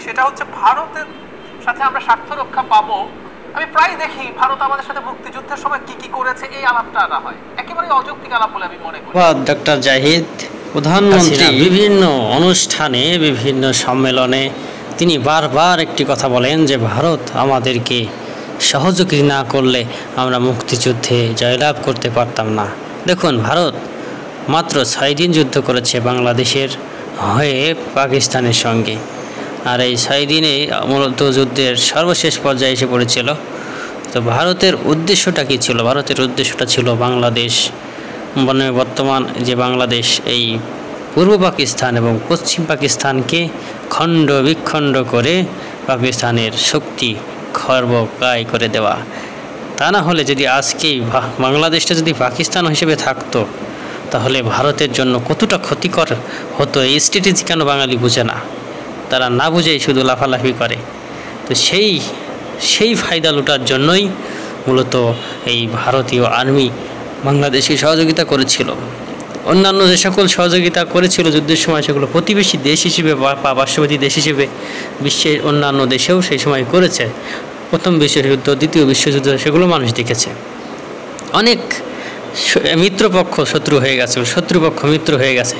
সেটা হচ্ছে ভারতের সাথে আমরা স্বার্থ রক্ষা পাবো। আমি প্রায় দেখি ভারত আমাদের সাথে মুক্তিযুদ্ধের সময় কি কি করেছে এই আলাপটা আনা হয়, একেবারে অযৌক্তিক আলাপ বলে আমি মনে করি। ডক্টর জাহিদ, প্রধানমন্ত্রী বিভিন্ন অনুষ্ঠানে বিভিন্ন সম্মেলনে তিনি বারবার একটি কথা বলেন যে ভারত আমাদেরকে সহযোগী না করলে আমরা মুক্তিযুদ্ধে জয়লাভ করতে পারতাম না। দেখুন, ভারত মাত্র 6 দিন যুদ্ধ করেছে বাংলাদেশের হয়ে পাকিস্তানের সঙ্গে, আর এই 6 দিনে মূলত যুদ্ধের সর্বশেষ পর্যায়ে এসে পড়েছিল। তো ভারতের উদ্দেশ্যটা কী ছিল? ভারতের উদ্দেশ্যটা ছিল বাংলাদেশ, মানে বর্তমান যে বাংলাদেশ, এই পূর্ব পাকিস্তান এবং পশ্চিম পাকিস্তানকে খণ্ড বিখণ্ড করে পাকিস্তানের শক্তি খর্বকায় করে দেওয়া। তা না হলে যদি আজকেই বাংলাদেশটা যদি পাকিস্তান হিসেবে থাকতো তাহলে ভারতের জন্য কতটা ক্ষতিকর হতো। এই স্ট্র্যাটেজি কেন বাঙালি বুঝে না? তারা না বুঝেই শুধু লাফালাফি করে। তো সেই ফায়দা লুটার জন্যই মূলত এই ভারতীয় আর্মি বাংলাদেশকে সহযোগিতা করেছিল। অন্যান্য যে সকল সহযোগিতা করেছিল যুদ্ধের সময় সেগুলো প্রতিবেশী দেশ হিসেবে বা পার্শ্ববর্তী দেশ হিসেবে বিশ্বের অন্যান্য দেশেও সেই সময় করেছে। প্রথম বিশ্বযুদ্ধ, দ্বিতীয় বিশ্বযুদ্ধ, সেগুলো মানুষ দেখেছে। অনেক মিত্রপক্ষ শত্রু হয়ে গেছে, শত্রুপক্ষ মিত্র হয়ে গেছে,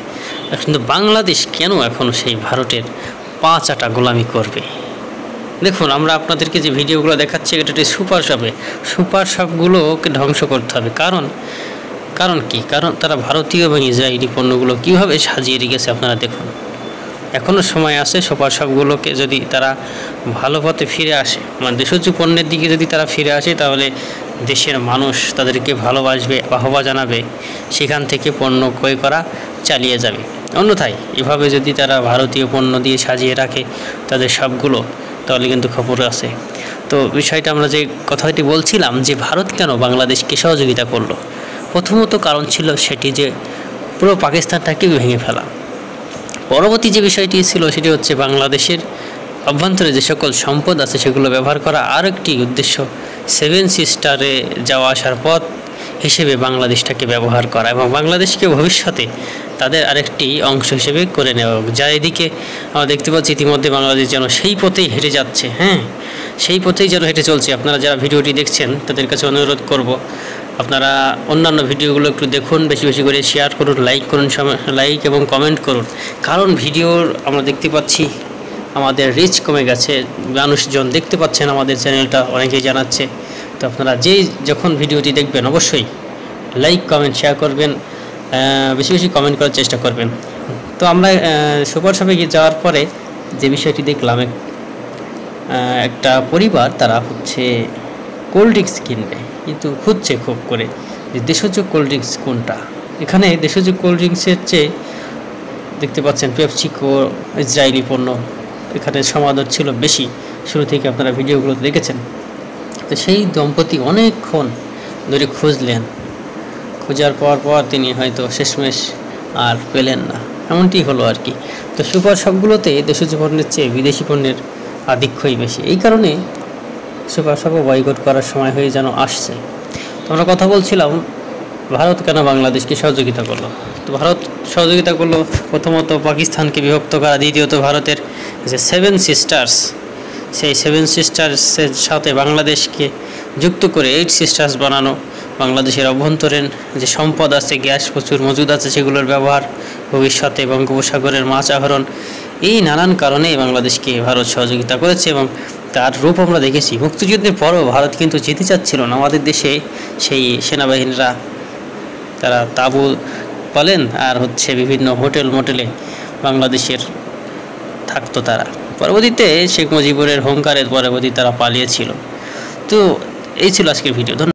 কিন্তু বাংলাদেশ কেন এখন সেই ভারতের পা চাটা গোলামি করবে? দেখুন, আমরা আপনাদেরকে যে ভিডিওগুলো দেখাচ্ছি এটা সুপার শপগুলোকে ধ্বংস করতে হবে। কারণ কি? কারণ তারা ভারতীয় এবং ইসরায়েলি পণ্যগুলো কীভাবে সাজিয়ে রেখেছে আপনারা দেখুন। এখনও সময় আছে সুপার শপগুলোকে যদি তারা ভালো পথে ফিরে আসে, মানে দেশজ পণ্যের দিকে যদি তারা ফিরে আসে, তাহলে দেশের মানুষ তাদেরকে ভালোবাসবে, বাহবা জানাবে, সেখান থেকে পণ্য ক্রয় করা চালিয়ে যাবে। অন্যথায় এভাবে যদি তারা ভারতীয় পণ্য দিয়ে সাজিয়ে রাখে তাদের সবগুলো, তাহলে কিন্তু খবর আছে। তো বিষয়টা আমরা যে কথাটি বলছিলাম যে ভারত কেন বাংলাদেশকে সহযোগিতা করলো, প্রথমত কারণ ছিল সেটি যে পুরো পাকিস্তানটাকে ভেঙে ফেলা। পরবর্তী যে বিষয়টি ছিল সেটি হচ্ছে বাংলাদেশের অভ্যন্তরে যে সকল সম্পদ আছে সেগুলো ব্যবহার করা। আর একটি উদ্দেশ্য 7 সিস্টারে যাওয়া আসার পথ হিসেবে বাংলাদেশটাকে ব্যবহার করা এবং বাংলাদেশকে ভবিষ্যতে তাদের আরেকটি অংশ হিসেবে করে নেওয়া। যা এদিকে আমরা দেখতে পাচ্ছি ইতিমধ্যে বাংলাদেশ যেন সেই পথেই হেঁটে যাচ্ছে, সেই পথেই যেন হেঁটে চলছে। আপনারা যারা ভিডিওটি দেখছেন তাদের কাছে অনুরোধ করব, আপনারা অন্যান্য ভিডিওগুলো একটু দেখুন, বেশি বেশি করে শেয়ার করুন, লাইক এবং কমেন্ট করুন। কারণ ভিডিওর আমরা দেখতে পাচ্ছি আমাদের রিচ কমে গেছে, মানুষজন দেখতে পাচ্ছেন আমাদের চ্যানেলটা, অনেকেই জানাচ্ছে। তো আপনারা যখন ভিডিওটি দেখবেন অবশ্যই লাইক, কমেন্ট, শেয়ার করবেন, বেশি বেশি কমেন্ট করার চেষ্টা করবেন। তো আমরা সুপার শপে যাওয়ার পরে যে বিষয়টি দেখলাম, একটা পরিবার তারা হচ্ছে কোল্ড ড্রিঙ্কস কিনবে, কিন্তু খুঁজছে খুব করে যে দেশজ কোল্ড ড্রিঙ্কস কোনটা। এখানে দেশজ কোল্ড ড্রিঙ্কসের চেয়ে দেখতে পাচ্ছেন পেপসিকো, ইসরায়েলি পণ্য, এখানে সমাদর ছিল বেশি। শুরু থেকে আপনারা ভিডিওগুলোতে দেখেছেন। তো সেই দম্পতি অনেকক্ষণ ধরে খুঁজলেন, খোঁজার পর তিনি হয়তো শেষমেশ আর পেলেন না, এমনটি হলো আর কি। তো সুপার শপগুলোতে দেশজ পণ্যের চেয়ে বিদেশি পণ্যের আধিক্যই বেশি। এই কারণে সুপার শপও বয়কট করার সময় হয়ে যেন আসছে। তো আমরা কথা বলছিলাম ভারত কেন বাংলাদেশকে সহযোগিতা করলো। তো ভারত সহযোগিতা করলো প্রথমত পাকিস্তানকে বিভক্ত করা, দ্বিতীয়ত ভারতের যে 7 সিস্টার্স, সেই 7 সিস্টার্সের সাথে বাংলাদেশকে যুক্ত করে 8 সিস্টার্স বানানো, বাংলাদেশের অভ্যন্তরীণ যে সম্পদ আছে, গ্যাস প্রচুর মজুদ আছে, সেগুলোর ব্যবহার, ভবিষ্যতে বঙ্গোপসাগরের মাছ আহরণ, এই নানান কারণে বাংলাদেশকে ভারত সহযোগিতা করেছে এবং তার রূপ আমরা দেখেছি। মুক্তিযুদ্ধের পরও ভারত কিন্তু যেতে চাচ্ছিল না। আমাদের দেশে সেই সেনাবাহিনীরা তারা তাঁবু বলেন আর বিভিন্ন হোটেল মোটেলে বাংলাদেশের থাকতো তারা। পরবর্তীতে শেখ মুজিবুরের হুঙ্কারের পরবর্তী তারা পালিয়েছিল। তো এই ছিল আজকের ভিডিও।